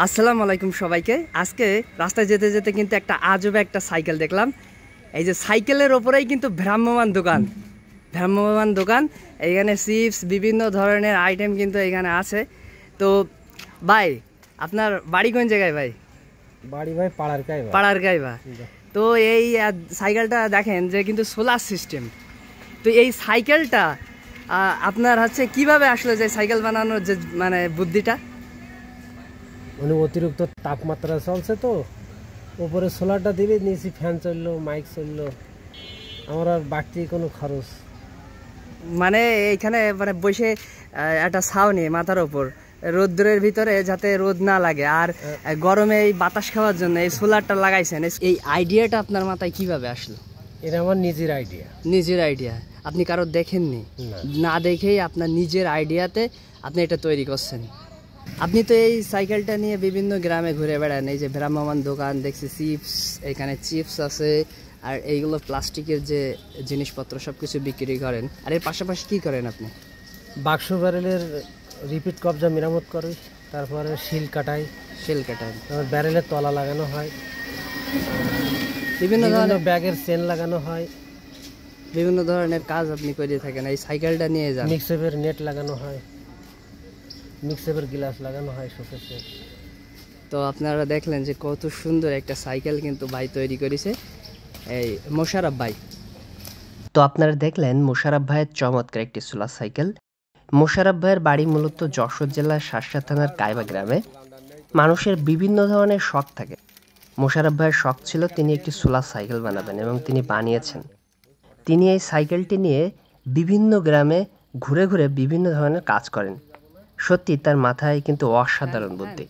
আসসালামু আলাইকুম সবাইকে। আজকে রাস্তায় যেতে যেতে কিন্তু একটা আজব একটা সাইকেল দেখলাম। এই যে সাইকেলের ওপরেই কিন্তু ভ্রাম্যমান দোকান। এইখানে চিপস বিভিন্ন ধরনের আইটেম কিন্তু এখানে আছে। তো ভাই, আপনার বাড়ি কোন জায়গায় ভাই? বাড়ি ভাই পাড়ার গাইবা। তো এই সাইকেলটা দেখেন যে কিন্তু সোলার সিস্টেম। তো এই সাইকেলটা আপনার হচ্ছে কিভাবে আসলে যে সাইকেল বানানোর যে মানে বুদ্ধিটা? মানে অতিরিক্ত তাপমাত্রা চলছে তো উপরে সোলারটা দিবে, নিচে ফ্যান চললো, মাইক চললো, আমার আর বাড়তি কোনো খরচ মানে এইখানে মানে বসে একটা ছাউনি মাথার ওপর রোদ্রের ভিতরে যাতে রোদ না লাগে, আর গরমে এই বাতাস খাওয়ার জন্য এই সোলারটা লাগাইছেন। এই আইডিয়াটা আপনার মাথায় কিভাবে আসলো? এটা আমার নিজের আইডিয়া। আপনি কারো দেখেননি? না দেখেই আপনার নিজের আইডিয়াতে আপনি এটা তৈরি করছেন। আপনি তো এই সাইকেলটা নিয়ে বিভিন্ন গ্রামে ঘুরে বেড়ান। এই যে ভ্রাম্যমান দোকান দেখছি, এখানে চিপস আছে, আর এইগুলো প্লাস্টিকের যে জিনিসপত্র সব কিছু বিক্রি করেন। আর এর পাশাপাশি কি করেন আপনি? বাক্স ব্যারেলের রিপিট কবজা মেরামত করি, তারপরে শিল কাটাই, তারপর ব্যারেলের তলা লাগানো হয়, বিভিন্ন ধরনের ব্যাগের চেন লাগানো হয়, বিভিন্ন ধরনের কাজ আপনি করে থাকেন। এই সাইকেলটা নিয়ে যান। মিক্সেপের নেট লাগানো হয়, মিক্সেপের গ্লাস লাগানো হয় শোকেসে। তো আপনারা দেখলেন যে কত সুন্দর একটা সাইকেল কিন্তু ভাই তৈরি করেছে, এই মোশাররফ ভাই। তো আপনারা দেখলেন মোশাররফ ভাইয়ের চমৎকার একটি সোলার সাইকেল। মোশাররফ ভাইয়ের বাড়ি মূলত যশোর জেলার শার্শা থানার কাইবা গ্রামে। মানুষের বিভিন্ন ধরনের শখ থাকে। মোশাররফ ভাইয়ের শখ ছিল তিনি একটি সোলার সাইকেল বানাবেন, এবং তিনি বানিয়েছেন। তিনি এই সাইকেলটি নিয়ে বিভিন্ন গ্রামে ঘুরে ঘুরে বিভিন্ন ধরনের কাজ করেন। সত্যি তার মাথায় কিন্তু অসাধারণ বুদ্ধি।